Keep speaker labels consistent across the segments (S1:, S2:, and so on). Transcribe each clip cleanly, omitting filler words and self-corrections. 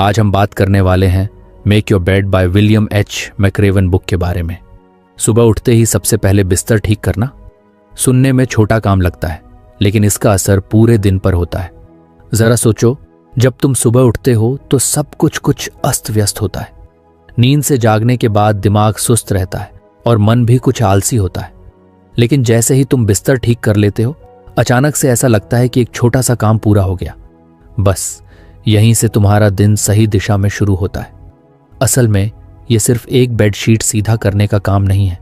S1: आज हम बात करने वाले हैं make your bed by William H McRaven book के बारे में। सुबह उठते ही सबसे पहले बिस्तर ठीक करना सुनने में छोटा काम लगता है, लेकिन इसका असर पूरे दिन पर होता है। जरा सोचो, जब तुम सुबह उठते हो तो सब कुछ अस्त व्यस्त होता है। नींद से जागने के बाद दिमाग सुस्त रहता है और मन भी कुछ आलसी होता है। लेकिन जैसे ही तुम बिस्तर ठीक कर लेते हो, अचानक से ऐसा लगता है कि एक छोटा सा काम पूरा हो गया। बस यहीं से तुम्हारा दिन सही दिशा में शुरू होता है। असल में यह सिर्फ एक बेडशीट सीधा करने का काम नहीं है।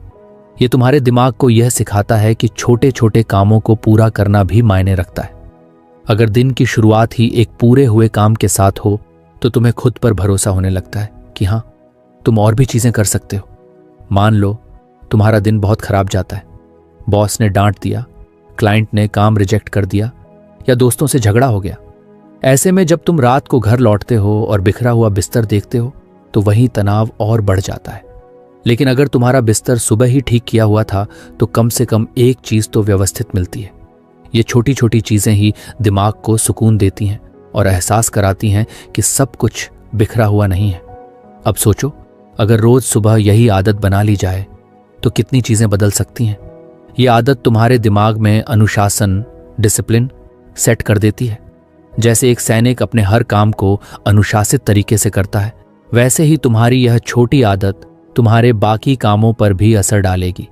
S1: ये तुम्हारे दिमाग को यह सिखाता है कि छोटे छोटे कामों को पूरा करना भी मायने रखता है। अगर दिन की शुरुआत ही एक पूरे हुए काम के साथ हो तो तुम्हें खुद पर भरोसा होने लगता है कि हाँ, तुम और भी चीजें कर सकते हो। मान लो तुम्हारा दिन बहुत खराब जाता है, बॉस ने डांट दिया, क्लाइंट ने काम रिजेक्ट कर दिया या दोस्तों से झगड़ा हो गया। ऐसे में जब तुम रात को घर लौटते हो और बिखरा हुआ बिस्तर देखते हो तो वही तनाव और बढ़ जाता है। लेकिन अगर तुम्हारा बिस्तर सुबह ही ठीक किया हुआ था तो कम से कम एक चीज तो व्यवस्थित मिलती है। ये छोटी छोटी चीजें ही दिमाग को सुकून देती हैं और एहसास कराती हैं कि सब कुछ बिखरा हुआ नहीं है। अब सोचो, अगर रोज सुबह यही आदत बना ली जाए तो कितनी चीजें बदल सकती हैं। ये आदत तुम्हारे दिमाग में अनुशासन, डिसिप्लिन सेट कर देती है। जैसे एक सैनिक अपने हर काम को अनुशासित तरीके से करता है, वैसे ही तुम्हारी यह छोटी आदत तुम्हारे बाकी कामों पर भी असर डालेगी।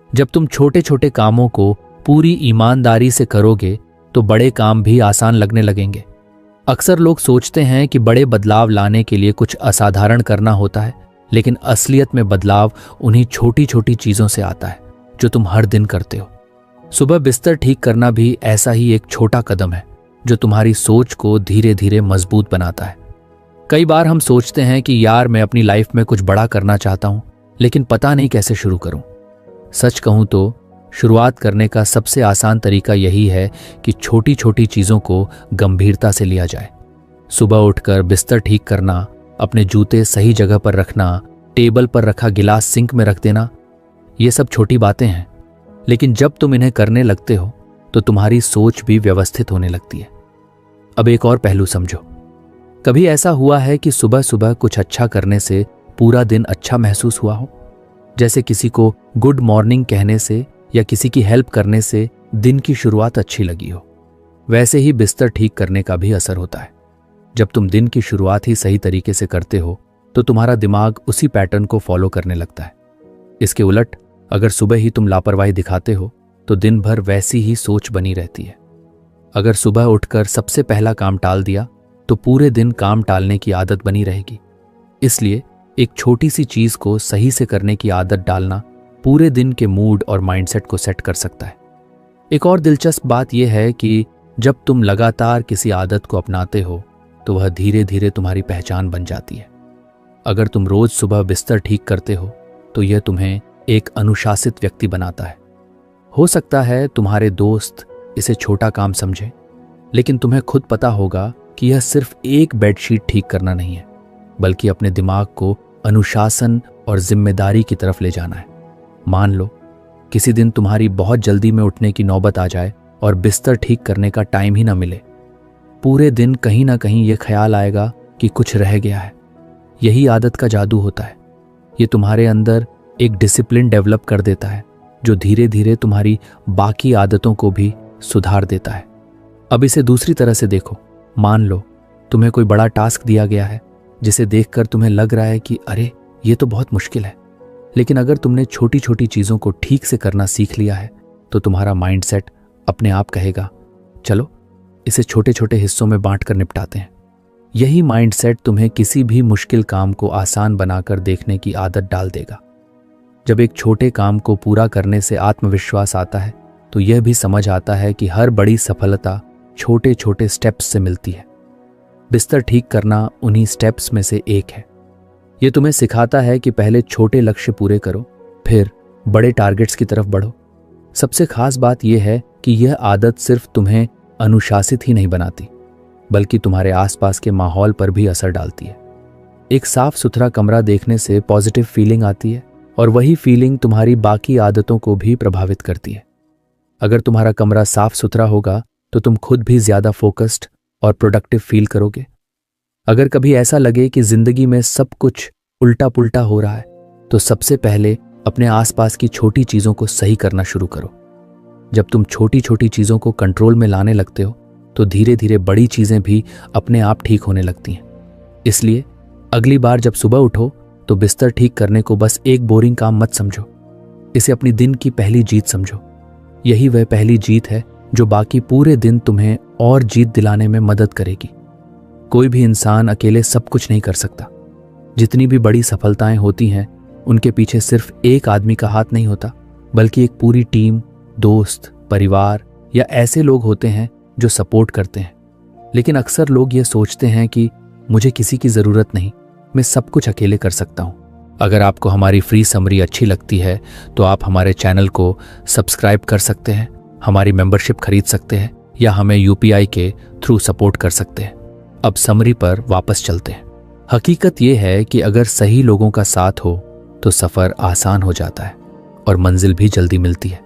S1: जब तुम छोटे छोटे कामों को पूरी ईमानदारी से करोगे तो बड़े काम भी आसान लगने लगेंगे। अक्सर लोग सोचते हैं कि बड़े बदलाव लाने के लिए कुछ असाधारण करना होता है, लेकिन असलियत में बदलाव उन्हीं छोटी छोटी चीजों से आता है जो तुम हर दिन करते हो। सुबह बिस्तर ठीक करना भी ऐसा ही एक छोटा कदम है जो तुम्हारी सोच को धीरे धीरे मजबूत बनाता है। कई बार हम सोचते हैं कि यार, मैं अपनी लाइफ में कुछ बड़ा करना चाहता हूं, लेकिन पता नहीं कैसे शुरू करूं। सच कहूं तो शुरुआत करने का सबसे आसान तरीका यही है कि छोटी छोटी चीजों को गंभीरता से लिया जाए। सुबह उठकर बिस्तर ठीक करना, अपने जूते सही जगह पर रखना, टेबल पर रखा गिलास सिंक में रख देना, ये सब छोटी बातें हैं, लेकिन जब तुम इन्हें करने लगते हो तो तुम्हारी सोच भी व्यवस्थित होने लगती है। अब एक और पहलू समझो। कभी ऐसा हुआ है कि सुबह सुबह कुछ अच्छा करने से पूरा दिन अच्छा महसूस हुआ हो? जैसे किसी को गुड मॉर्निंग कहने से या किसी की हेल्प करने से दिन की शुरुआत अच्छी लगी हो। वैसे ही बिस्तर ठीक करने का भी असर होता है। जब तुम दिन की शुरुआत ही सही तरीके से करते हो तो तुम्हारा दिमाग उसी पैटर्न को फॉलो करने लगता है। इसके उलट अगर सुबह ही तुम लापरवाही दिखाते हो तो दिन भर वैसी ही सोच बनी रहती है। अगर सुबह उठकर सबसे पहला काम टाल दिया तो पूरे दिन काम टालने की आदत बनी रहेगी। इसलिए एक छोटी सी चीज को सही से करने की आदत डालना पूरे दिन के मूड और माइंडसेट को सेट कर सकता है। एक और दिलचस्प बात यह है कि जब तुम लगातार किसी आदत को अपनाते हो तो वह धीरे धीरे तुम्हारी पहचान बन जाती है। अगर तुम रोज सुबह बिस्तर ठीक करते हो तो यह तुम्हें एक अनुशासित व्यक्ति बनाता है। हो सकता है तुम्हारे दोस्त इसे छोटा काम समझे, लेकिन तुम्हें खुद पता होगा कि यह सिर्फ एक बेडशीट ठीक करना नहीं है, बल्कि अपने दिमाग को अनुशासन और जिम्मेदारी की तरफ ले जाना है। मान लो किसी दिन तुम्हारी बहुत जल्दी में उठने की नौबत आ जाए और बिस्तर ठीक करने का टाइम ही ना मिले। पूरे दिन कहीं ना कहीं यह ख्याल आएगा कि कुछ रह गया है। यही आदत का जादू होता है। ये तुम्हारे अंदर एक डिसिप्लिन डेवलप कर देता है जो धीरे धीरे तुम्हारी बाकी आदतों को भी सुधार देता है। अब इसे दूसरी तरह से देखो। मान लो तुम्हें कोई बड़ा टास्क दिया गया है जिसे देखकर तुम्हें लग रहा है कि अरे, ये तो बहुत मुश्किल है। लेकिन अगर तुमने छोटी छोटी चीजों को ठीक से करना सीख लिया है तो तुम्हारा माइंडसेट अपने आप कहेगा, चलो इसे छोटे छोटे हिस्सों में बांटकर निपटाते हैं। यही माइंडसेट तुम्हें किसी भी मुश्किल काम को आसान बनाकर देखने की आदत डाल देगा। जब एक छोटे काम को पूरा करने से आत्मविश्वास आता है तो यह भी समझ आता है कि हर बड़ी सफलता छोटे छोटे स्टेप्स से मिलती है। बिस्तर ठीक करना उन्हीं स्टेप्स में से एक है। यह तुम्हें सिखाता है कि पहले छोटे लक्ष्य पूरे करो, फिर बड़े टारगेट्स की तरफ बढ़ो। सबसे खास बात यह है कि यह आदत सिर्फ तुम्हें अनुशासित ही नहीं बनाती, बल्कि तुम्हारे आसपास के माहौल पर भी असर डालती है। एक साफ सुथरा कमरा देखने से पॉजिटिव फीलिंग आती है और वही फीलिंग तुम्हारी बाकी आदतों को भी प्रभावित करती है। अगर तुम्हारा कमरा साफ सुथरा होगा तो तुम खुद भी ज्यादा फोकस्ड और प्रोडक्टिव फील करोगे। अगर कभी ऐसा लगे कि जिंदगी में सब कुछ उल्टा पुल्टा हो रहा है, तो सबसे पहले अपने आसपास की छोटी चीजों को सही करना शुरू करो। जब तुम छोटी छोटी चीजों को कंट्रोल में लाने लगते हो, तो धीरे धीरे बड़ी चीजें भी अपने आप ठीक होने लगती हैं। इसलिए अगली बार जब सुबह उठो तो बिस्तर ठीक करने को बस एक बोरिंग काम मत समझो, इसे अपनी दिन की पहली जीत समझो। यही वह पहली जीत है जो बाकी पूरे दिन तुम्हें और जीत दिलाने में मदद करेगी। कोई भी इंसान अकेले सब कुछ नहीं कर सकता। जितनी भी बड़ी सफलताएं होती हैं, उनके पीछे सिर्फ एक आदमी का हाथ नहीं होता, बल्कि एक पूरी टीम, दोस्त, परिवार या ऐसे लोग होते हैं जो सपोर्ट करते हैं। लेकिन अक्सर लोग ये सोचते हैं कि मुझे किसी की ज़रूरत नहीं, मैं सब कुछ अकेले कर सकता हूँ। अगर आपको हमारी फ्री समरी अच्छी लगती है तो आप हमारे चैनल को सब्सक्राइब कर सकते हैं, हमारी मेंबरशिप खरीद सकते हैं या हमें यूपीआई के थ्रू सपोर्ट कर सकते हैं। अब समरी पर वापस चलते हैं। हकीकत यह है कि अगर सही लोगों का साथ हो तो सफ़र आसान हो जाता है और मंजिल भी जल्दी मिलती है।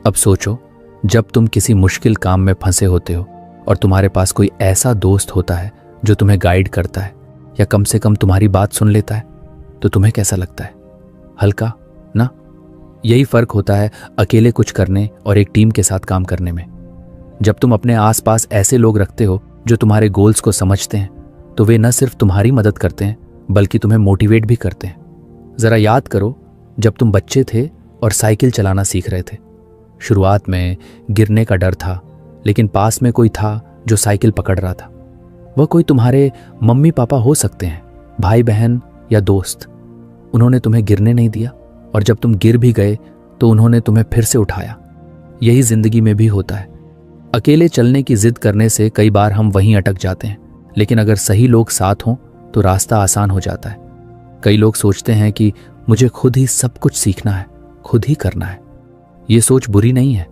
S1: अब सोचो, जब तुम किसी मुश्किल काम में फंसे होते हो और तुम्हारे पास कोई ऐसा दोस्त होता है जो तुम्हें गाइड करता है या कम से कम तुम्हारी बात सुन लेता है, तो तुम्हें कैसा लगता है? हल्का ना? यही फर्क होता है अकेले कुछ करने और एक टीम के साथ काम करने में। जब तुम अपने आसपास ऐसे लोग रखते हो जो तुम्हारे गोल्स को समझते हैं, तो वे न सिर्फ तुम्हारी मदद करते हैं बल्कि तुम्हें मोटिवेट भी करते हैं। जरा याद करो, जब तुम बच्चे थे और साइकिल चलाना सीख रहे थे, शुरुआत में गिरने का डर था, लेकिन पास में कोई था जो साइकिल पकड़ रहा था। वह कोई तुम्हारे मम्मी पापा हो सकते हैं, भाई बहन या दोस्त। उन्होंने तुम्हें गिरने नहीं दिया, और जब तुम गिर भी गए तो उन्होंने तुम्हें फिर से उठाया। यही जिंदगी में भी होता है। अकेले चलने की जिद करने से कई बार हम वहीं अटक जाते हैं, लेकिन अगर सही लोग साथ हों तो रास्ता आसान हो जाता है। कई लोग सोचते हैं कि मुझे खुद ही सब कुछ सीखना है, खुद ही करना है। ये सोच बुरी नहीं है,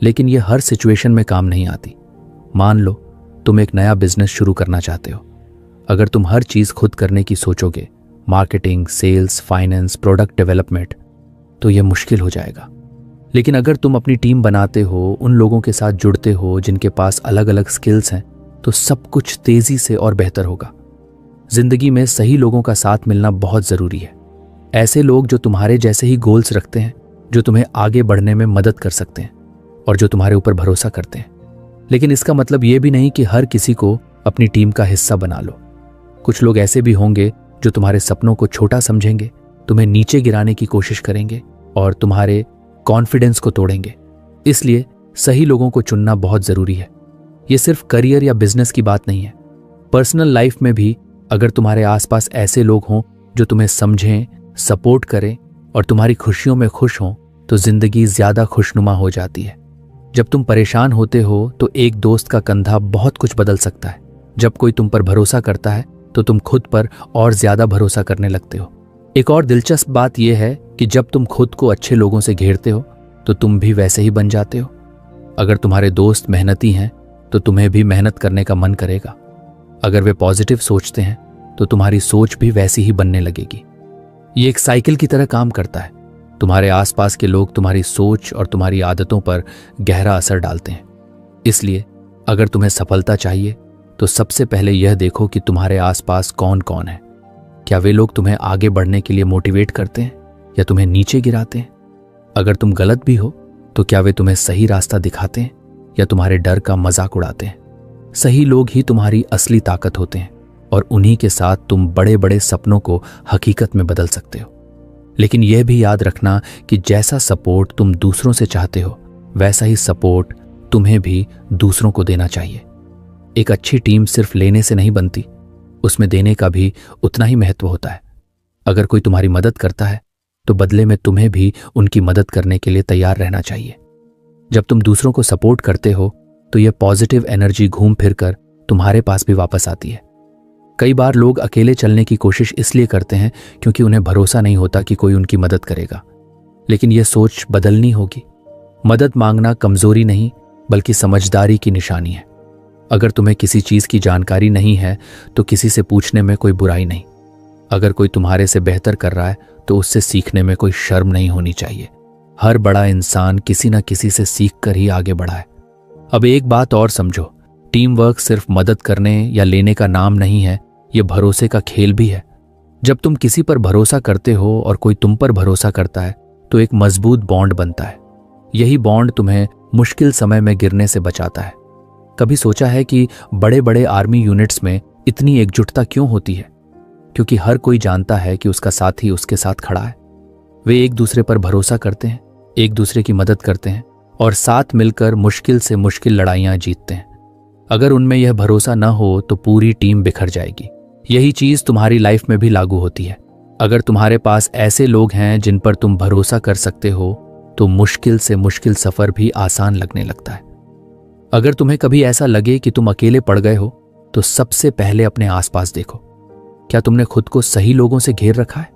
S1: लेकिन ये हर सिचुएशन में काम नहीं आती। मान लो तुम एक नया बिजनेस शुरू करना चाहते हो। अगर तुम हर चीज़ खुद करने की सोचोगे, marketing, sales, finance, product development, तो यह मुश्किल हो जाएगा। लेकिन अगर तुम अपनी टीम बनाते हो, उन लोगों के साथ जुड़ते हो जिनके पास अलग अलग स्किल्स हैं, तो सब कुछ तेजी से और बेहतर होगा। जिंदगी में सही लोगों का साथ मिलना बहुत ज़रूरी है। ऐसे लोग जो तुम्हारे जैसे ही गोल्स रखते हैं, जो तुम्हें आगे बढ़ने में मदद कर सकते हैं और जो तुम्हारे ऊपर भरोसा करते हैं। लेकिन इसका मतलब ये भी नहीं कि हर किसी को अपनी टीम का हिस्सा बना लो। कुछ लोग ऐसे भी होंगे जो तुम्हारे सपनों को छोटा समझेंगे, तुम्हें नीचे गिराने की कोशिश करेंगे और तुम्हारे कॉन्फिडेंस को तोड़ेंगे। इसलिए सही लोगों को चुनना बहुत ज़रूरी है। ये सिर्फ करियर या बिजनेस की बात नहीं है। पर्सनल लाइफ में भी अगर तुम्हारे आसपास ऐसे लोग हों जो तुम्हें समझें, सपोर्ट करें और तुम्हारी खुशियों में खुश हों, तो जिंदगी ज़्यादा खुशनुमा हो जाती है। जब तुम परेशान होते हो तो एक दोस्त का कंधा बहुत कुछ बदल सकता है। जब कोई तुम पर भरोसा करता है तो तुम खुद पर और ज़्यादा भरोसा करने लगते हो। एक और दिलचस्प बात यह है कि जब तुम खुद को अच्छे लोगों से घेरते हो तो तुम भी वैसे ही बन जाते हो। अगर तुम्हारे दोस्त मेहनती हैं तो तुम्हें भी मेहनत करने का मन करेगा। अगर वे पॉजिटिव सोचते हैं तो तुम्हारी सोच भी वैसी ही बनने लगेगी। ये एक साइकिल की तरह काम करता है। तुम्हारे आसपास के लोग तुम्हारी सोच और तुम्हारी आदतों पर गहरा असर डालते हैं। इसलिए अगर तुम्हें सफलता चाहिए तो सबसे पहले यह देखो कि तुम्हारे आसपास कौन कौन है। क्या वे लोग तुम्हें आगे बढ़ने के लिए मोटिवेट करते हैं या तुम्हें नीचे गिराते हैं? अगर तुम गलत भी हो तो क्या वे तुम्हें सही रास्ता दिखाते हैं या तुम्हारे डर का मजाक उड़ाते हैं? सही लोग ही तुम्हारी असली ताकत होते हैं और उन्हीं के साथ तुम बड़े बड़े सपनों को हकीकत में बदल सकते हो। लेकिन यह भी याद रखना कि जैसा सपोर्ट तुम दूसरों से चाहते हो, वैसा ही सपोर्ट तुम्हें भी दूसरों को देना चाहिए। एक अच्छी टीम सिर्फ लेने से नहीं बनती, उसमें देने का भी उतना ही महत्व होता है। अगर कोई तुम्हारी मदद करता है तो बदले में तुम्हें भी उनकी मदद करने के लिए तैयार रहना चाहिए। जब तुम दूसरों को सपोर्ट करते हो तो यह पॉजिटिव एनर्जी घूम फिर कर तुम्हारे पास भी वापस आती है। कई बार लोग अकेले चलने की कोशिश इसलिए करते हैं क्योंकि उन्हें भरोसा नहीं होता कि कोई उनकी मदद करेगा। लेकिन यह सोच बदलनी होगी। मदद मांगना कमजोरी नहीं बल्कि समझदारी की निशानी है। अगर तुम्हें किसी चीज की जानकारी नहीं है तो किसी से पूछने में कोई बुराई नहीं। अगर कोई तुम्हारे से बेहतर कर रहा है तो उससे सीखने में कोई शर्म नहीं होनी चाहिए। हर बड़ा इंसान किसी न किसी से सीख कर ही आगे बढ़ा है। अब एक बात और समझो, टीम वर्क सिर्फ मदद करने या लेने का नाम नहीं है, ये भरोसे का खेल भी है। जब तुम किसी पर भरोसा करते हो और कोई तुम पर भरोसा करता है तो एक मजबूत बॉन्ड बनता है। यही बॉन्ड तुम्हें मुश्किल समय में गिरने से बचाता है। कभी सोचा है कि बड़े बड़े आर्मी यूनिट्स में इतनी एकजुटता क्यों होती है? क्योंकि हर कोई जानता है कि उसका साथी उसके साथ खड़ा है। वे एक दूसरे पर भरोसा करते हैं, एक दूसरे की मदद करते हैं और साथ मिलकर मुश्किल से मुश्किल लड़ाइयां जीतते हैं। अगर उनमें यह भरोसा न हो तो पूरी टीम बिखर जाएगी। यही चीज तुम्हारी लाइफ में भी लागू होती है। अगर तुम्हारे पास ऐसे लोग हैं जिन पर तुम भरोसा कर सकते हो तो मुश्किल से मुश्किल सफर भी आसान लगने लगता है। अगर तुम्हें कभी ऐसा लगे कि तुम अकेले पड़ गए हो तो सबसे पहले अपने आसपास देखो। क्या तुमने खुद को सही लोगों से घेर रखा है?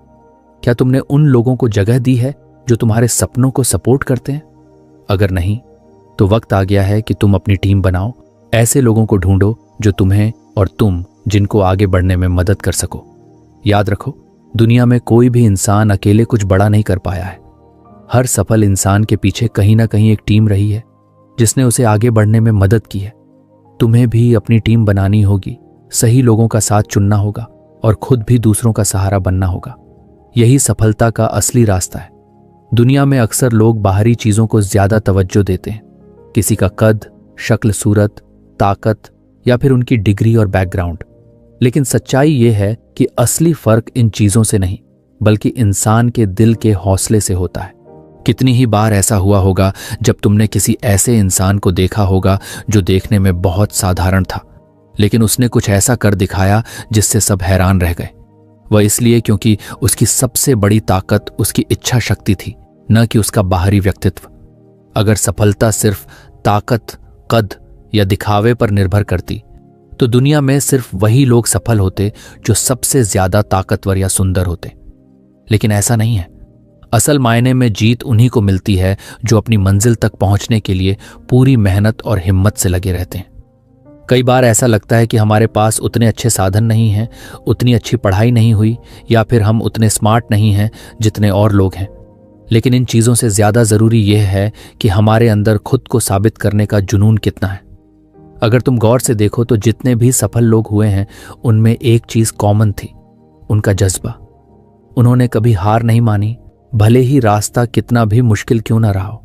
S1: क्या तुमने उन लोगों को जगह दी है जो तुम्हारे सपनों को सपोर्ट करते हैं? अगर नहीं तो वक्त आ गया है कि तुम अपनी टीम बनाओ। ऐसे लोगों को ढूंढो जो तुम्हें और तुम जिनको आगे बढ़ने में मदद कर सको। याद रखो, दुनिया में कोई भी इंसान अकेले कुछ बड़ा नहीं कर पाया है। हर सफल इंसान के पीछे कहीं ना कहीं एक टीम रही है जिसने उसे आगे बढ़ने में मदद की है। तुम्हें भी अपनी टीम बनानी होगी, सही लोगों का साथ चुनना होगा और खुद भी दूसरों का सहारा बनना होगा। यही सफलता का असली रास्ता है। दुनिया में अक्सर लोग बाहरी चीजों को ज्यादा तवज्जो देते हैं, किसी का कद, शक्ल, सूरत, ताकत या फिर उनकी डिग्री और बैकग्राउंड। लेकिन सच्चाई यह है कि असली फर्क इन चीजों से नहीं बल्कि इंसान के दिल के हौसले से होता है। कितनी ही बार ऐसा हुआ होगा जब तुमने किसी ऐसे इंसान को देखा होगा जो देखने में बहुत साधारण था, लेकिन उसने कुछ ऐसा कर दिखाया जिससे सब हैरान रह गए। वह इसलिए क्योंकि उसकी सबसे बड़ी ताकत उसकी इच्छा शक्ति थी, न कि उसका बाहरी व्यक्तित्व। अगर सफलता सिर्फ ताकत, कद या दिखावे पर निर्भर करती तो दुनिया में सिर्फ वही लोग सफल होते जो सबसे ज्यादा ताकतवर या सुंदर होते। लेकिन ऐसा नहीं है। असल मायने में जीत उन्हीं को मिलती है जो अपनी मंजिल तक पहुंचने के लिए पूरी मेहनत और हिम्मत से लगे रहते हैं। कई बार ऐसा लगता है कि हमारे पास उतने अच्छे साधन नहीं हैं, उतनी अच्छी पढ़ाई नहीं हुई या फिर हम उतने स्मार्ट नहीं हैं जितने और लोग हैं। लेकिन इन चीज़ों से ज़्यादा ज़रूरी यह है कि हमारे अंदर खुद को साबित करने का जुनून कितना है। अगर तुम गौर से देखो तो जितने भी सफल लोग हुए हैं उनमें एक चीज़ कॉमन थी, उनका जज्बा। उन्होंने कभी हार नहीं मानी, भले ही रास्ता कितना भी मुश्किल क्यों ना रहा हो।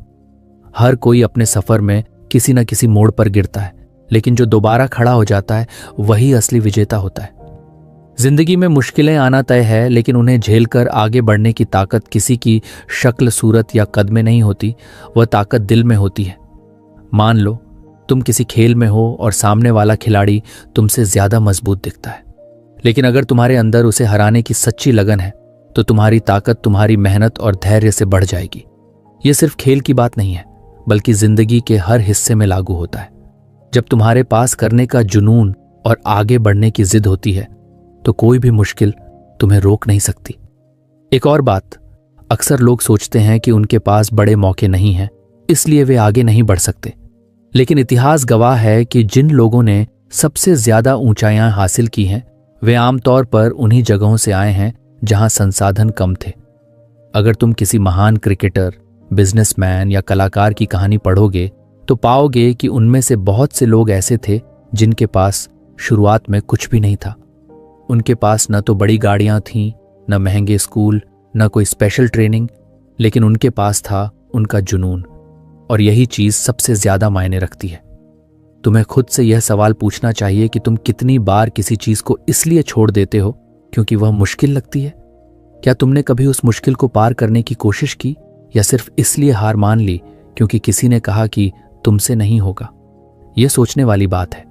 S1: हर कोई अपने सफर में किसी न किसी मोड़ पर गिरता है, लेकिन जो दोबारा खड़ा हो जाता है वही असली विजेता होता है। जिंदगी में मुश्किलें आना तय है, लेकिन उन्हें झेलकर आगे बढ़ने की ताकत किसी की शक्ल, सूरत या कद में नहीं होती, वह ताकत दिल में होती है। मान लो तुम किसी खेल में हो और सामने वाला खिलाड़ी तुमसे ज्यादा मजबूत दिखता है, लेकिन अगर तुम्हारे अंदर उसे हराने की सच्ची लगन है तो तुम्हारी ताकत तुम्हारी मेहनत और धैर्य से बढ़ जाएगी। यह सिर्फ खेल की बात नहीं है बल्कि जिंदगी के हर हिस्से में लागू होता है। जब तुम्हारे पास करने का जुनून और आगे बढ़ने की जिद होती है तो कोई भी मुश्किल तुम्हें रोक नहीं सकती। एक और बात, अक्सर लोग सोचते हैं कि उनके पास बड़े मौके नहीं हैं, इसलिए वे आगे नहीं बढ़ सकते। लेकिन इतिहास गवाह है कि जिन लोगों ने सबसे ज्यादा ऊंचाइयां हासिल की हैं वे आमतौर पर उन्हीं जगहों से आए हैं जहां संसाधन कम थे। अगर तुम किसी महान क्रिकेटर, बिजनेसमैन या कलाकार की कहानी पढ़ोगे तो पाओगे कि उनमें से बहुत से लोग ऐसे थे जिनके पास शुरुआत में कुछ भी नहीं था। उनके पास न तो बड़ी गाड़ियां थीं, न महंगे स्कूल, न कोई स्पेशल ट्रेनिंग, लेकिन उनके पास था उनका जुनून। और यही चीज सबसे ज्यादा मायने रखती है। तुम्हें खुद से यह सवाल पूछना चाहिए कि तुम कितनी बार किसी चीज को इसलिए छोड़ देते हो क्योंकि वह मुश्किल लगती है। क्या तुमने कभी उस मुश्किल को पार करने की कोशिश की या सिर्फ इसलिए हार मान ली क्योंकि किसी ने कहा कि तुमसे नहीं होगा? यह सोचने वाली बात है,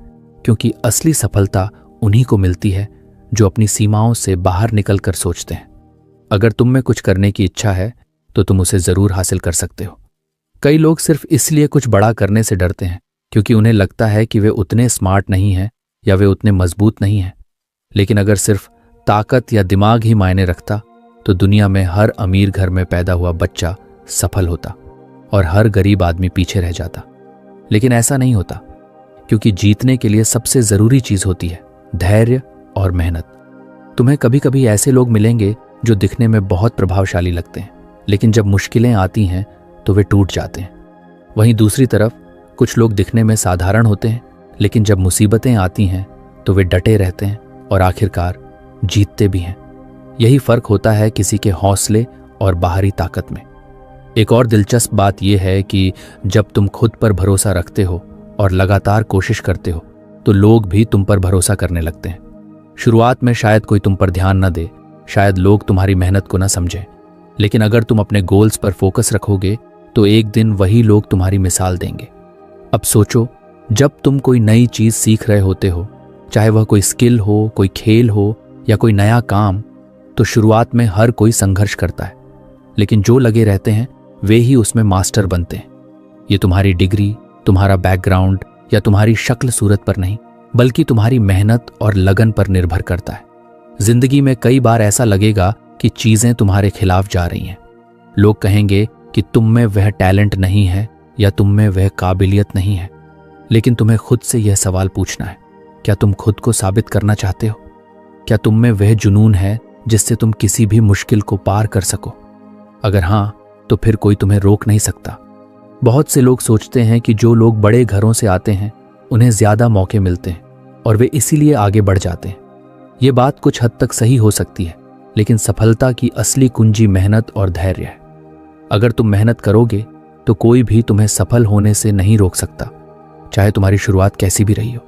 S1: क्योंकि असली सफलता उन्हीं को मिलती है जो अपनी सीमाओं से बाहर निकलकर सोचते हैं। अगर तुम में कुछ करने की इच्छा है तो तुम उसे जरूर हासिल कर सकते हो। कई लोग सिर्फ इसलिए कुछ बड़ा करने से डरते हैं क्योंकि उन्हें लगता है कि वे उतने स्मार्ट नहीं हैं या वे उतने मजबूत नहीं हैं। लेकिन अगर सिर्फ ताकत या दिमाग ही मायने रखता तो दुनिया में हर अमीर घर में पैदा हुआ बच्चा सफल होता और हर गरीब आदमी पीछे रह जाता। लेकिन ऐसा नहीं होता, क्योंकि जीतने के लिए सबसे जरूरी चीज होती है धैर्य और मेहनत। तुम्हें कभी कभी ऐसे लोग मिलेंगे जो दिखने में बहुत प्रभावशाली लगते हैं, लेकिन जब मुश्किलें आती हैं तो वे टूट जाते हैं। वहीं दूसरी तरफ कुछ लोग दिखने में साधारण होते हैं, लेकिन जब मुसीबतें आती हैं तो वे डटे रहते हैं और आखिरकार जीतते भी हैं। यही फर्क होता है किसी के हौसले और बाहरी ताकत में। एक और दिलचस्प बात यह है कि जब तुम खुद पर भरोसा रखते हो और लगातार कोशिश करते हो तो लोग भी तुम पर भरोसा करने लगते हैं। शुरुआत में शायद कोई तुम पर ध्यान न दे, शायद लोग तुम्हारी मेहनत को न समझें, लेकिन अगर तुम अपने गोल्स पर फोकस रखोगे तो एक दिन वही लोग तुम्हारी मिसाल देंगे। अब सोचो, जब तुम कोई नई चीज सीख रहे होते हो, चाहे वह कोई स्किल हो, कोई खेल हो या कोई नया काम, तो शुरुआत में हर कोई संघर्ष करता है, लेकिन जो लगे रहते हैं वे ही उसमें मास्टर बनते हैं। ये तुम्हारी डिग्री, तुम्हारा बैकग्राउंड या तुम्हारी शक्ल सूरत पर नहीं, बल्कि तुम्हारी मेहनत और लगन पर निर्भर करता है। जिंदगी में कई बार ऐसा लगेगा कि चीजें तुम्हारे खिलाफ जा रही हैं। लोग कहेंगे कि तुम में वह टैलेंट नहीं है या तुम में वह काबिलियत नहीं है, लेकिन तुम्हें खुद से यह सवाल पूछना है, क्या तुम खुद को साबित करना चाहते हो? क्या तुम में वह जुनून है जिससे तुम किसी भी मुश्किल को पार कर सको? अगर हाँ, तो फिर कोई तुम्हें रोक नहीं सकता। बहुत से लोग सोचते हैं कि जो लोग बड़े घरों से आते हैं उन्हें ज्यादा मौके मिलते हैं और वे इसीलिए आगे बढ़ जाते हैं। ये बात कुछ हद तक सही हो सकती है, लेकिन सफलता की असली कुंजी मेहनत और धैर्य है। अगर तुम मेहनत करोगे तो कोई भी तुम्हें सफल होने से नहीं रोक सकता, चाहे तुम्हारी शुरुआत कैसी भी रही हो।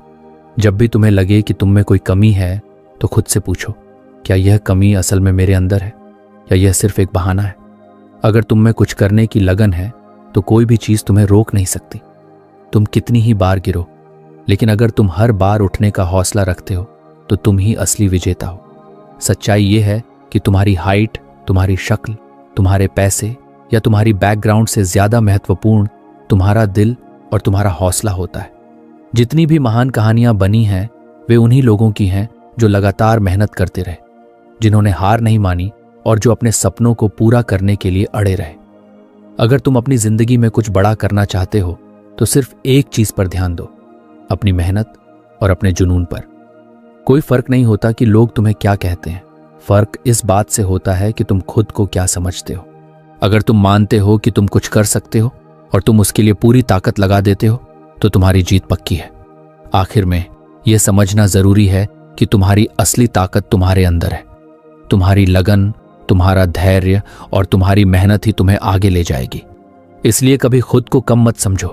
S1: जब भी तुम्हें लगे कि तुम में कोई कमी है तो खुद से पूछो, क्या यह कमी असल में मेरे अंदर है या यह सिर्फ एक बहाना है? अगर तुम में कुछ करने की लगन है तो कोई भी चीज तुम्हें रोक नहीं सकती। तुम कितनी ही बार गिरो, लेकिन अगर तुम हर बार उठने का हौसला रखते हो तो तुम ही असली विजेता हो। सच्चाई यह है कि तुम्हारी हाइट, तुम्हारी शक्ल, तुम्हारे पैसे या तुम्हारी बैकग्राउंड से ज्यादा महत्वपूर्ण तुम्हारा दिल और तुम्हारा हौसला होता है। जितनी भी महान कहानियां बनी हैं वे उन्हीं लोगों की हैं जो लगातार मेहनत करते रहे, जिन्होंने हार नहीं मानी और जो अपने सपनों को पूरा करने के लिए अड़े रहे। अगर तुम अपनी जिंदगी में कुछ बड़ा करना चाहते हो तो सिर्फ एक चीज पर ध्यान दो, अपनी मेहनत और अपने जुनून पर। कोई फर्क नहीं होता कि लोग तुम्हें क्या कहते हैं, फर्क इस बात से होता है कि तुम खुद को क्या समझते हो। अगर तुम मानते हो कि तुम कुछ कर सकते हो और तुम उसके लिए पूरी ताकत लगा देते हो तो तुम्हारी जीत पक्की है। आखिर में यह समझना जरूरी है कि तुम्हारी असली ताकत तुम्हारे अंदर है। तुम्हारी लगन, तुम्हारा धैर्य और तुम्हारी मेहनत ही तुम्हें आगे ले जाएगी। इसलिए कभी खुद को कम मत समझो,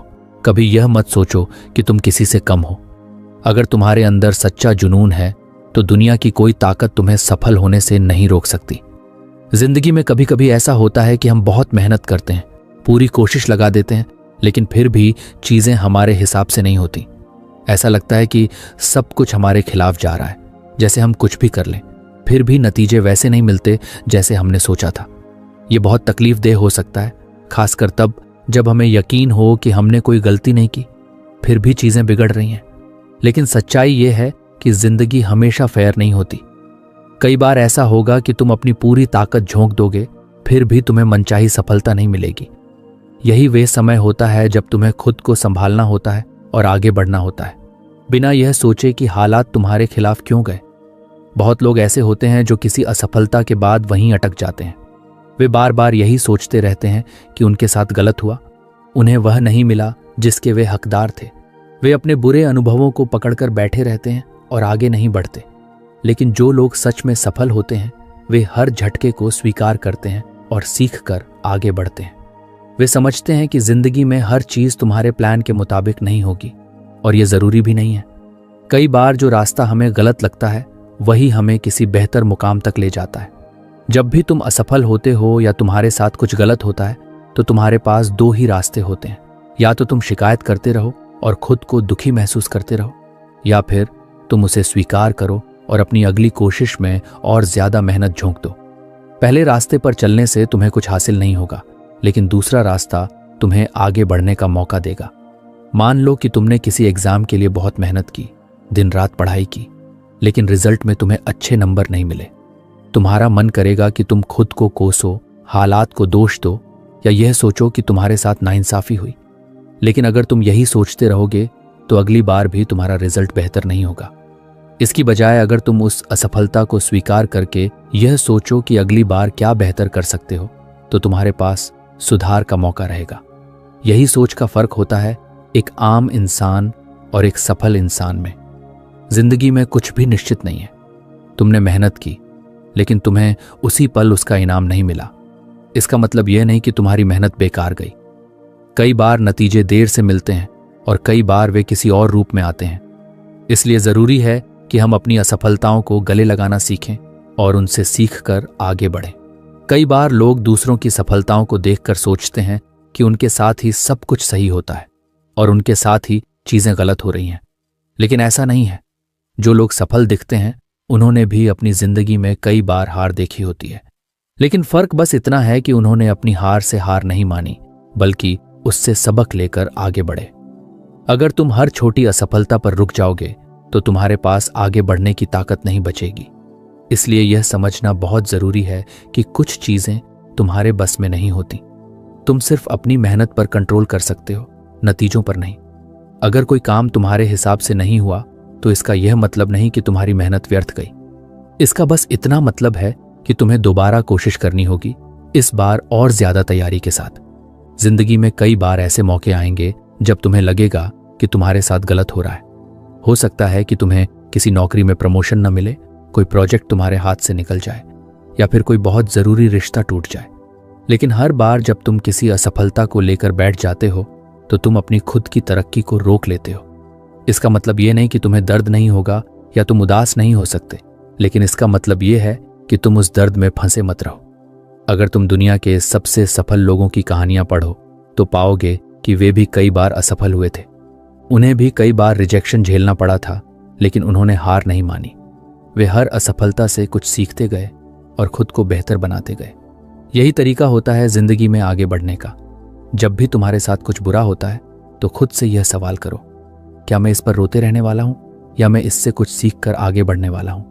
S1: कभी यह मत सोचो कि तुम किसी से कम हो। अगर तुम्हारे अंदर सच्चा जुनून है तो दुनिया की कोई ताकत तुम्हें सफल होने से नहीं रोक सकती। जिंदगी में कभी कभी ऐसा होता है कि हम बहुत मेहनत करते हैं, पूरी कोशिश लगा देते हैं, लेकिन फिर भी चीजें हमारे हिसाब से नहीं होती। ऐसा लगता है कि सब कुछ हमारे खिलाफ जा रहा है, जैसे हम कुछ भी कर लें फिर भी नतीजे वैसे नहीं मिलते जैसे हमने सोचा था। ये बहुत तकलीफदेह हो सकता है, खासकर तब जब हमें यकीन हो कि हमने कोई गलती नहीं की, फिर भी चीजें बिगड़ रही हैं। लेकिन सच्चाई ये है कि जिंदगी हमेशा फेयर नहीं होती। कई बार ऐसा होगा कि तुम अपनी पूरी ताकत झोंक दोगे, फिर भी तुम्हें मनचाही सफलता नहीं मिलेगी। यही वे समय होता है जब तुम्हें खुद को संभालना होता है और आगे बढ़ना होता है, बिना यह सोचे कि हालात तुम्हारे खिलाफ क्यों गए। बहुत लोग ऐसे होते हैं जो किसी असफलता के बाद वहीं अटक जाते हैं। वे बार बार यही सोचते रहते हैं कि उनके साथ गलत हुआ, उन्हें वह नहीं मिला जिसके वे हकदार थे। वे अपने बुरे अनुभवों को पकड़कर बैठे रहते हैं और आगे नहीं बढ़ते। लेकिन जो लोग सच में सफल होते हैं वे हर झटके को स्वीकार करते हैं और सीख कर आगे बढ़ते हैं। वे समझते हैं कि जिंदगी में हर चीज तुम्हारे प्लान के मुताबिक नहीं होगी और यह जरूरी भी नहीं है। कई बार जो रास्ता हमें गलत लगता है वही हमें किसी बेहतर मुकाम तक ले जाता है। जब भी तुम असफल होते हो या तुम्हारे साथ कुछ गलत होता है तो तुम्हारे पास दो ही रास्ते होते हैं, या तो तुम शिकायत करते रहो और खुद को दुखी महसूस करते रहो, या फिर तुम उसे स्वीकार करो और अपनी अगली कोशिश में और ज्यादा मेहनत झोंक दो। पहले रास्ते पर चलने से तुम्हें कुछ हासिल नहीं होगा, लेकिन दूसरा रास्ता तुम्हें आगे बढ़ने का मौका देगा। मान लो कि तुमने किसी एग्जाम के लिए बहुत मेहनत की, दिन रात पढ़ाई की, लेकिन रिजल्ट में तुम्हें अच्छे नंबर नहीं मिले। तुम्हारा मन करेगा कि तुम खुद को कोसो, हालात को दोष दो या यह सोचो कि तुम्हारे साथ नाइंसाफी हुई। लेकिन अगर तुम यही सोचते रहोगे तो अगली बार भी तुम्हारा रिजल्ट बेहतर नहीं होगा। इसकी बजाय अगर तुम उस असफलता को स्वीकार करके यह सोचो कि अगली बार क्या बेहतर कर सकते हो तो तुम्हारे पास सुधार का मौका रहेगा। यही सोच का फर्क होता है एक आम इंसान और एक सफल इंसान में। जिंदगी में कुछ भी निश्चित नहीं है, तुमने मेहनत की, लेकिन तुम्हें उसी पल उसका इनाम नहीं मिला। इसका मतलब यह नहीं कि तुम्हारी मेहनत बेकार गई। कई बार नतीजे देर से मिलते हैं और कई बार वे किसी और रूप में आते हैं। इसलिए जरूरी है कि हम अपनी असफलताओं को गले लगाना सीखें और उनसे सीखकर आगे बढ़ें। कई बार लोग दूसरों की सफलताओं को देखकर सोचते हैं कि उनके साथ ही सब कुछ सही होता है और उनके साथ ही चीजें गलत हो रही हैं, लेकिन ऐसा नहीं है। जो लोग सफल दिखते हैं उन्होंने भी अपनी जिंदगी में कई बार हार देखी होती है, लेकिन फर्क बस इतना है कि उन्होंने अपनी हार से हार नहीं मानी, बल्कि उससे सबक लेकर आगे बढ़े। अगर तुम हर छोटी असफलता पर रुक जाओगे तो तुम्हारे पास आगे बढ़ने की ताकत नहीं बचेगी। इसलिए यह समझना बहुत जरूरी है कि कुछ चीजें तुम्हारे बस में नहीं होती। तुम सिर्फ अपनी मेहनत पर कंट्रोल कर सकते हो, नतीजों पर नहीं। अगर कोई काम तुम्हारे हिसाब से नहीं हुआ तो इसका यह मतलब नहीं कि तुम्हारी मेहनत व्यर्थ गई। इसका बस इतना मतलब है कि तुम्हें दोबारा कोशिश करनी होगी, इस बार और ज्यादा तैयारी के साथ। जिंदगी में कई बार ऐसे मौके आएंगे जब तुम्हें लगेगा कि तुम्हारे साथ गलत हो रहा है। हो सकता है कि तुम्हें किसी नौकरी में प्रमोशन न मिले, कोई प्रोजेक्ट तुम्हारे हाथ से निकल जाए या फिर कोई बहुत जरूरी रिश्ता टूट जाए। लेकिन हर बार जब तुम किसी असफलता को लेकर बैठ जाते हो तो तुम अपनी खुद की तरक्की को रोक लेते हो। इसका मतलब यह नहीं कि तुम्हें दर्द नहीं होगा या तुम उदास नहीं हो सकते, लेकिन इसका मतलब यह है कि तुम उस दर्द में फंसे मत रहो। अगर तुम दुनिया के सबसे सफल लोगों की कहानियां पढ़ो तो पाओगे कि वे भी कई बार असफल हुए थे। उन्हें भी कई बार रिजेक्शन झेलना पड़ा था, लेकिन उन्होंने हार नहीं मानी। वे हर असफलता से कुछ सीखते गए और खुद को बेहतर बनाते गए। यही तरीका होता है जिंदगी में आगे बढ़ने का। जब भी तुम्हारे साथ कुछ बुरा होता है तो खुद से यह सवाल करो, क्या मैं इस पर रोते रहने वाला हूं या मैं इससे कुछ सीख कर आगे बढ़ने वाला हूं?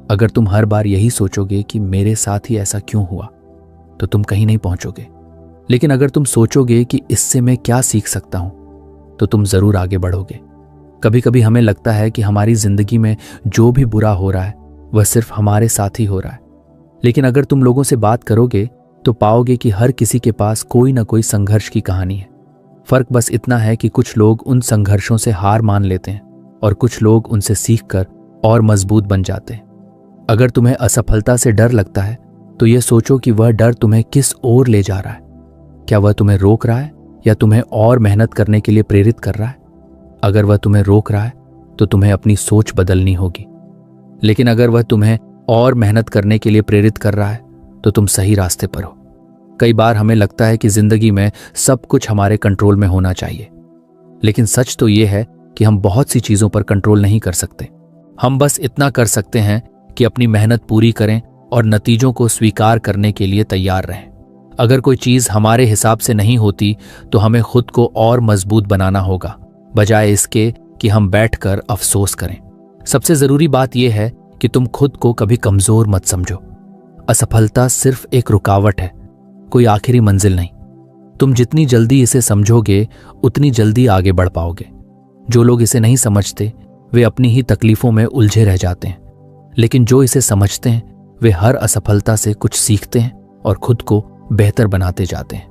S1: अगर तुम हर बार यही सोचोगे कि मेरे साथ ही ऐसा क्यों हुआ, तो तुम कहीं नहीं पहुंचोगे। लेकिन अगर तुम सोचोगे कि इससे मैं क्या सीख सकता हूं, तो तुम जरूर आगे बढ़ोगे। कभी कभी हमें लगता है कि हमारी जिंदगी में जो भी बुरा हो रहा है वह सिर्फ हमारे साथ ही हो रहा है, लेकिन अगर तुम लोगों से बात करोगे तो पाओगे कि हर किसी के पास कोई ना कोई संघर्ष की कहानी है। फर्क बस इतना है कि कुछ लोग उन संघर्षों से हार मान लेते हैं और कुछ लोग उनसे सीखकर और मजबूत बन जाते हैं। अगर तुम्हें असफलता से डर लगता है तो यह सोचो कि वह डर तुम्हें किस ओर ले जा रहा है। क्या वह तुम्हें रोक रहा है या तुम्हें और मेहनत करने के लिए प्रेरित कर रहा है? अगर वह तुम्हें रोक रहा है तो तुम्हें अपनी सोच बदलनी होगी, लेकिन अगर वह तुम्हें और मेहनत करने के लिए प्रेरित कर रहा है तो तुम सही रास्ते पर हो। कई बार हमें लगता है कि जिंदगी में सब कुछ हमारे कंट्रोल में होना चाहिए, लेकिन सच तो यह है कि हम बहुत सी चीजों पर कंट्रोल नहीं कर सकते। हम बस इतना कर सकते हैं कि अपनी मेहनत पूरी करें और नतीजों को स्वीकार करने के लिए तैयार रहें। अगर कोई चीज हमारे हिसाब से नहीं होती तो हमें खुद को और मजबूत बनाना होगा, बजाय इसके कि हम बैठकर अफसोस करें। सबसे जरूरी बात यह है कि तुम खुद को कभी कमजोर मत समझो। असफलता सिर्फ एक रुकावट है, कोई आखिरी मंजिल नहीं। तुम जितनी जल्दी इसे समझोगे उतनी जल्दी आगे बढ़ पाओगे। जो लोग इसे नहीं समझते वे अपनी ही तकलीफों में उलझे रह जाते हैं, लेकिन जो इसे समझते हैं वे हर असफलता से कुछ सीखते हैं और खुद को बेहतर बनाते जाते हैं।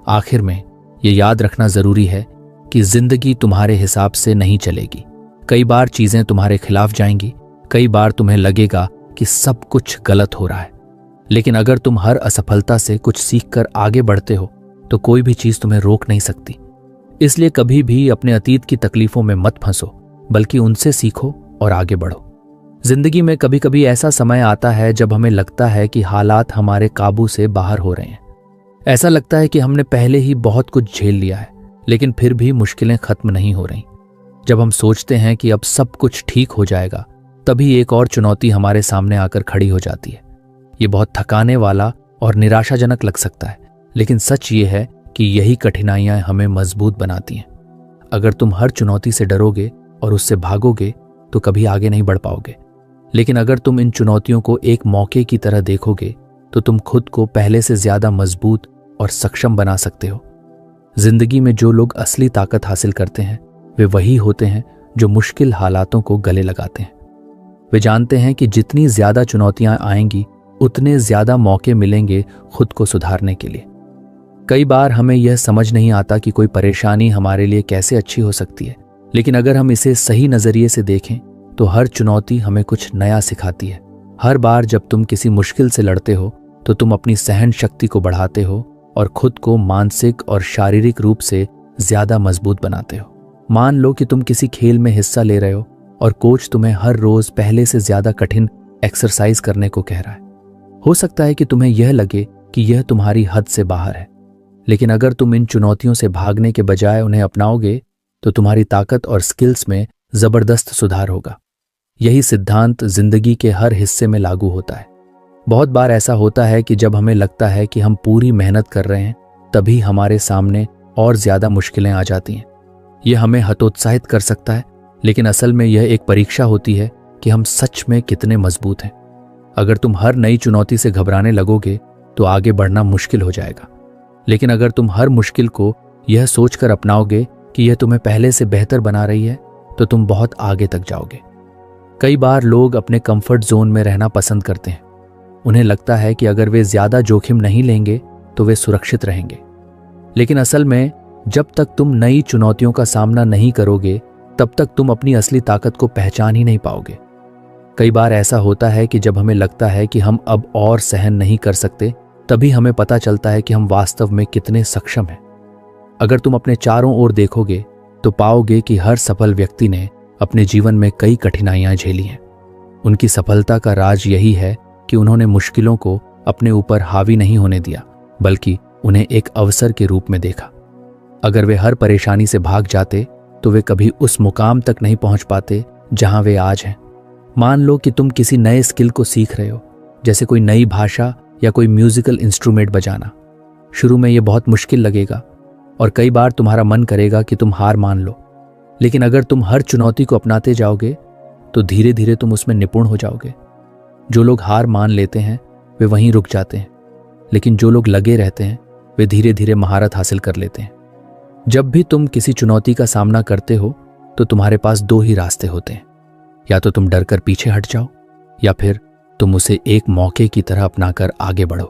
S1: आखिर में ये याद रखना जरूरी है कि जिंदगी तुम्हारे हिसाब से नहीं चलेगी। कई बार चीजें तुम्हारे खिलाफ जाएंगी, कई बार तुम्हें लगेगा कि सब कुछ गलत हो रहा है, लेकिन अगर तुम हर असफलता से कुछ सीखकर आगे बढ़ते हो तो कोई भी चीज तुम्हें रोक नहीं सकती। इसलिए कभी भी अपने अतीत की तकलीफों में मत फंसो, बल्कि उनसे सीखो और आगे बढ़ो। जिंदगी में कभी कभी ऐसा समय आता है जब हमें लगता है कि हालात हमारे काबू से बाहर हो रहे हैं। ऐसा लगता है कि हमने पहले ही बहुत कुछ झेल लिया है, लेकिन फिर भी मुश्किलें खत्म नहीं हो रही। जब हम सोचते हैं कि अब सब कुछ ठीक हो जाएगा, तभी एक और चुनौती हमारे सामने आकर खड़ी हो जाती है। ये बहुत थकाने वाला और निराशाजनक लग सकता है, लेकिन सच ये है कि यही कठिनाइयां हमें मजबूत बनाती हैं। अगर तुम हर चुनौती से डरोगे और उससे भागोगे तो कभी आगे नहीं बढ़ पाओगे, लेकिन अगर तुम इन चुनौतियों को एक मौके की तरह देखोगे तो तुम खुद को पहले से ज्यादा मजबूत और सक्षम बना सकते हो। जिंदगी में जो लोग असली ताकत हासिल करते हैं वे वही होते हैं जो मुश्किल हालातों को गले लगाते हैं। वे जानते हैं कि जितनी ज्यादा चुनौतियां आएंगी उतने ज्यादा मौके मिलेंगे खुद को सुधारने के लिए। कई बार हमें यह समझ नहीं आता कि कोई परेशानी हमारे लिए कैसे अच्छी हो सकती है, लेकिन अगर हम इसे सही नजरिए से देखें तो हर चुनौती हमें कुछ नया सिखाती है हर बार जब तुम किसी मुश्किल से लड़ते हो तो तुम अपनी सहन शक्ति को बढ़ाते हो और खुद को मानसिक और शारीरिक रूप से ज्यादा मजबूत बनाते हो। मान लो कि तुम किसी खेल में हिस्सा ले रहे हो और कोच तुम्हें हर रोज पहले से ज्यादा कठिन एक्सरसाइज करने को कह रहा है। हो सकता है कि तुम्हें यह लगे कि यह तुम्हारी हद से बाहर है, लेकिन अगर तुम इन चुनौतियों से भागने के बजाय उन्हें अपनाओगे तो तुम्हारी ताकत और स्किल्स में जबरदस्त सुधार होगा। यही सिद्धांत जिंदगी के हर हिस्से में लागू होता है। बहुत बार ऐसा होता है कि जब हमें लगता है कि हम पूरी मेहनत कर रहे हैं, तभी हमारे सामने और ज्यादा मुश्किलें आ जाती हैं। यह हमें हतोत्साहित कर सकता है, लेकिन असल में यह एक परीक्षा होती है कि हम सच में कितने मजबूत हैं। अगर तुम हर नई चुनौती से घबराने लगोगे तो आगे बढ़ना मुश्किल हो जाएगा, लेकिन अगर तुम हर मुश्किल को यह सोचकर अपनाओगे कि यह तुम्हें पहले से बेहतर बना रही है, तो तुम बहुत आगे तक जाओगे। कई बार लोग अपने कंफर्ट जोन में रहना पसंद करते हैं। उन्हें लगता है कि अगर वे ज्यादा जोखिम नहीं लेंगे तो वे सुरक्षित रहेंगे, लेकिन असल में जब तक तुम नई चुनौतियों का सामना नहीं करोगे, तब तक तुम अपनी असली ताकत को पहचान ही नहीं पाओगे। कई बार ऐसा होता है कि जब हमें लगता है कि हम अब और सहन नहीं कर सकते, तभी हमें पता चलता है कि हम वास्तव में कितने सक्षम हैं। अगर तुम अपने चारों ओर देखोगे तो पाओगे कि हर सफल व्यक्ति ने अपने जीवन में कई कठिनाइयां झेली हैं। उनकी सफलता का राज यही है कि उन्होंने मुश्किलों को अपने ऊपर हावी नहीं होने दिया, बल्कि उन्हें एक अवसर के रूप में देखा। अगर वे हर परेशानी से भाग जाते तो वे कभी उस मुकाम तक नहीं पहुंच पाते जहां वे आज हैं। मान लो कि तुम किसी नए स्किल को सीख रहे हो, जैसे कोई नई भाषा या कोई म्यूजिकल इंस्ट्रूमेंट बजाना। शुरू में यह बहुत मुश्किल लगेगा और कई बार तुम्हारा मन करेगा कि तुम हार मान लो, लेकिन अगर तुम हर चुनौती को अपनाते जाओगे तो धीरे धीरे तुम उसमें निपुण हो जाओगे। जो लोग हार मान लेते हैं वे वहीं रुक जाते हैं, लेकिन जो लोग लगे रहते हैं वे धीरे धीरे महारत हासिल कर लेते हैं। जब भी तुम किसी चुनौती का सामना करते हो तो तुम्हारे पास दो ही रास्ते होते हैं, या तो तुम डरकर पीछे हट जाओ या फिर तुम उसे एक मौके की तरह अपनाकर आगे बढ़ो।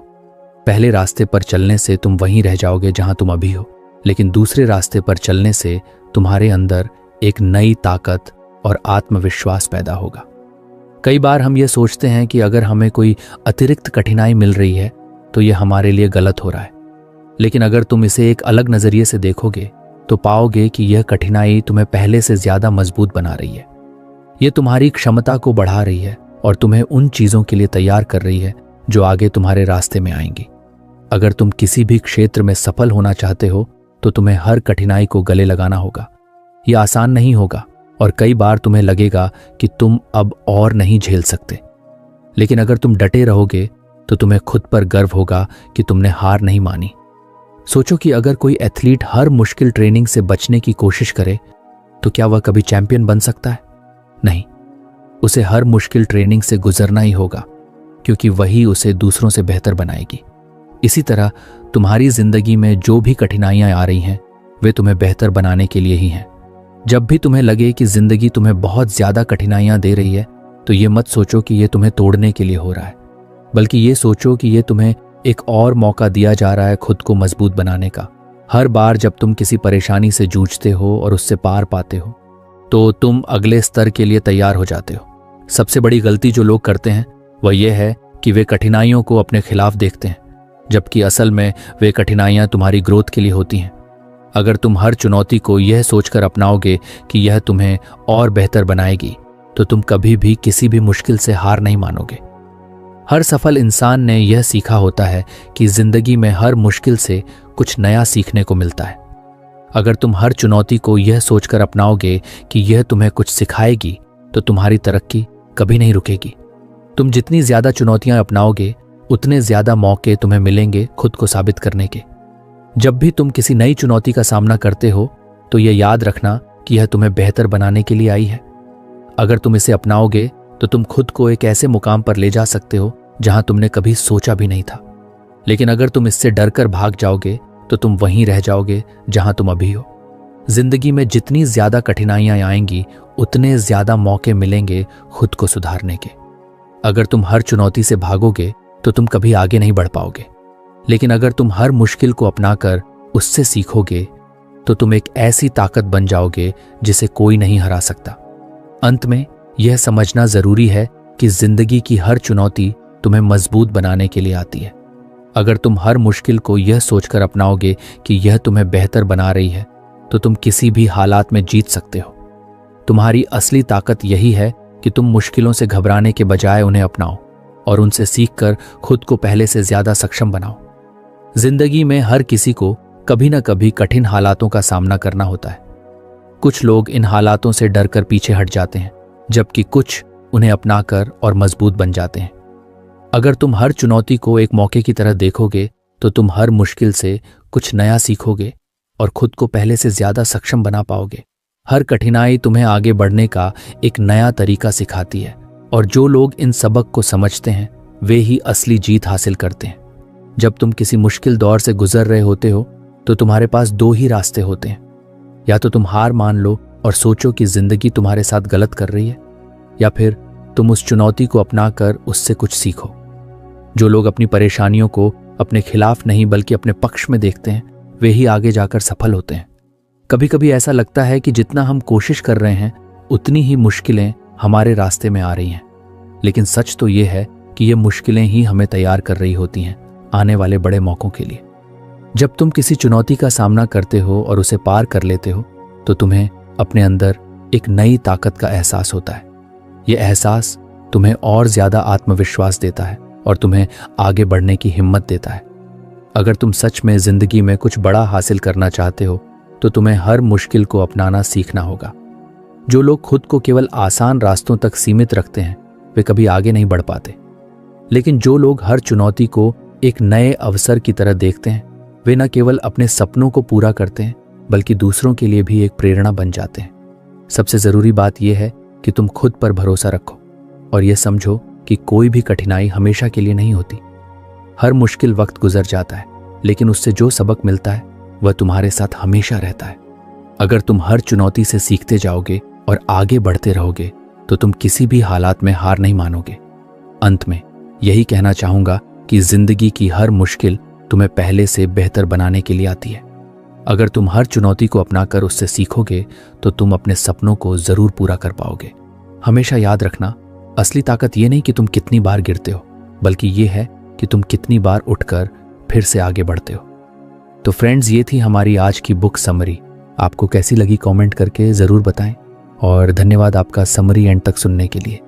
S1: पहले रास्ते पर चलने से तुम वहीं रह जाओगे जहां तुम अभी हो, लेकिन दूसरे रास्ते पर चलने से तुम्हारे अंदर एक नई ताकत और आत्मविश्वास पैदा होगा। कई बार हम ये सोचते हैं कि अगर हमें कोई अतिरिक्त कठिनाई मिल रही है तो यह हमारे लिए गलत हो रहा है, लेकिन अगर तुम इसे एक अलग नजरिए से देखोगे तो पाओगे कि यह कठिनाई तुम्हें पहले से ज्यादा मजबूत बना रही है। यह तुम्हारी क्षमता को बढ़ा रही है और तुम्हें उन चीजों के लिए तैयार कर रही है जो आगे तुम्हारे रास्ते में आएंगी। अगर तुम किसी भी क्षेत्र में सफल होना चाहते हो तो तुम्हें हर कठिनाई को गले लगाना होगा। यह आसान नहीं होगा और कई बार तुम्हें लगेगा कि तुम अब और नहीं झेल सकते, लेकिन अगर तुम डटे रहोगे तो तुम्हें खुद पर गर्व होगा कि तुमने हार नहीं मानी। सोचो कि अगर कोई एथलीट हर मुश्किल ट्रेनिंग से बचने की कोशिश करे तो क्या वह कभी चैंपियन बन सकता है? नहीं, उसे हर मुश्किल ट्रेनिंग से गुजरना ही होगा, क्योंकि वही उसे दूसरों से बेहतर बनाएगी। इसी तरह तुम्हारी जिंदगी में जो भी कठिनाइयां आ रही हैं वे तुम्हें बेहतर बनाने के लिए ही हैं। जब भी तुम्हें लगे कि जिंदगी तुम्हें बहुत ज्यादा कठिनाइयां दे रही है तो ये मत सोचो कि ये तुम्हें तोड़ने के लिए हो रहा है, बल्कि ये सोचो कि ये तुम्हें एक और मौका दिया जा रहा है खुद को मजबूत बनाने का। हर बार जब तुम किसी परेशानी से जूझते हो और उससे पार पाते हो तो तुम अगले स्तर के लिए तैयार हो जाते हो। सबसे बड़ी गलती जो लोग करते हैं वह यह है कि वे कठिनाइयों को अपने खिलाफ देखते हैं, जबकि असल में वे कठिनाइयां तुम्हारी ग्रोथ के लिए होती हैं। अगर तुम हर चुनौती को यह सोचकर अपनाओगे कि यह तुम्हें और बेहतर बनाएगी तो तुम कभी भी किसी भी मुश्किल से हार नहीं मानोगे। हर सफल इंसान ने यह सीखा होता है कि जिंदगी में हर मुश्किल से कुछ नया सीखने को मिलता है। अगर तुम हर चुनौती को यह सोचकर अपनाओगे कि यह तुम्हें कुछ सिखाएगी तो तुम्हारी तरक्की कभी नहीं रुकेगी। तुम जितनी ज्यादा चुनौतियां अपनाओगे उतने ज्यादा मौके तुम्हें मिलेंगे खुद को साबित करने के। जब भी तुम किसी नई चुनौती का सामना करते हो तो यह याद रखना कि यह तुम्हें बेहतर बनाने के लिए आई है। अगर तुम इसे अपनाओगे तो तुम खुद को एक ऐसे मुकाम पर ले जा सकते हो जहां तुमने कभी सोचा भी नहीं था, लेकिन अगर तुम इससे डरकर भाग जाओगे तो तुम वहीं रह जाओगे जहां तुम अभी हो। जिंदगी में जितनी ज्यादा कठिनाइयां आएंगी उतने ज्यादा मौके मिलेंगे खुद को सुधारने के। अगर तुम हर चुनौती से भागोगे तो तुम कभी आगे नहीं बढ़ पाओगे, लेकिन अगर तुम हर मुश्किल को अपनाकर उससे सीखोगे तो तुम एक ऐसी ताकत बन जाओगे जिसे कोई नहीं हरा सकता। अंत में यह समझना जरूरी है कि जिंदगी की हर चुनौती तुम्हें मजबूत बनाने के लिए आती है। अगर तुम हर मुश्किल को यह सोचकर अपनाओगे कि यह तुम्हें बेहतर बना रही है, तो तुम किसी भी हालात में जीत सकते हो। तुम्हारी असली ताकत यही है कि तुम मुश्किलों से घबराने के बजाय उन्हें अपनाओ और उनसे सीखकर खुद को पहले से ज्यादा सक्षम बनाओ। जिंदगी में हर किसी को कभी ना कभी कठिन हालातों का सामना करना होता है। कुछ लोग इन हालातों से डरकर पीछे हट जाते हैं, जबकि कुछ उन्हें अपनाकर और मजबूत बन जाते हैं। अगर तुम हर चुनौती को एक मौके की तरह देखोगे, तो तुम हर मुश्किल से कुछ नया सीखोगे और खुद को पहले से ज्यादा सक्षम बना पाओगे। हर कठिनाई तुम्हें आगे बढ़ने का एक नया तरीका सिखाती है, और जो लोग इन सबक को समझते हैं वे ही असली जीत हासिल करते हैं। जब तुम किसी मुश्किल दौर से गुजर रहे होते हो, तो तुम्हारे पास दो ही रास्ते होते हैं। या तो तुम हार मान लो और सोचो कि जिंदगी तुम्हारे साथ गलत कर रही है, या फिर तुम उस चुनौती को अपनाकर उससे कुछ सीखो। जो लोग अपनी परेशानियों को अपने खिलाफ नहीं बल्कि अपने पक्ष में देखते हैं, वे ही आगे जाकर सफल होते हैं। कभी कभी ऐसा लगता है कि जितना हम कोशिश कर रहे हैं, उतनी ही मुश्किलें हमारे रास्ते में आ रही हैं। लेकिन सच तो ये है कि ये मुश्किलें ही हमें तैयार कर रही होती हैं आने वाले बड़े मौकों के लिए। जब तुम किसी चुनौती का सामना करते हो और उसे पार कर लेते हो, तो तुम्हें अपने अंदर एक नई ताकत का एहसास होता है। यह एहसास तुम्हें और ज्यादा आत्मविश्वास देता है और तुम्हें आगे बढ़ने की हिम्मत देता है। अगर तुम सच में जिंदगी में कुछ बड़ा हासिल करना चाहते हो, तो तुम्हें हर मुश्किल को अपनाना सीखना होगा। जो लोग खुद को केवल आसान रास्तों तक सीमित रखते हैं, वे कभी आगे नहीं बढ़ पाते। लेकिन जो लोग हर चुनौती को एक नए अवसर की तरह देखते हैं, वे न केवल अपने सपनों को पूरा करते हैं, बल्कि दूसरों के लिए भी एक प्रेरणा बन जाते हैं। सबसे जरूरी बात यह है कि तुम खुद पर भरोसा रखो और यह समझो कि कोई भी कठिनाई हमेशा के लिए नहीं होती। हर मुश्किल वक्त गुजर जाता है, लेकिन उससे जो सबक मिलता है वह तुम्हारे साथ हमेशा रहता है। अगर तुम हर चुनौती से सीखते जाओगे और आगे बढ़ते रहोगे, तो तुम किसी भी हालात में हार नहीं मानोगे। अंत में यही कहना चाहूंगा कि जिंदगी की हर मुश्किल तुम्हें पहले से बेहतर बनाने के लिए आती है। अगर तुम हर चुनौती को अपनाकर उससे सीखोगे, तो तुम अपने सपनों को जरूर पूरा कर पाओगे। हमेशा याद रखना, असली ताकत ये नहीं कि तुम कितनी बार गिरते हो, बल्कि ये है कि तुम कितनी बार उठकर फिर से आगे बढ़ते हो। तो फ्रेंड्स, ये थी हमारी आज की बुक समरी। आपको कैसी लगी कमेंट करके ज़रूर बताएं, और धन्यवाद आपका समरी एंड तक सुनने के लिए।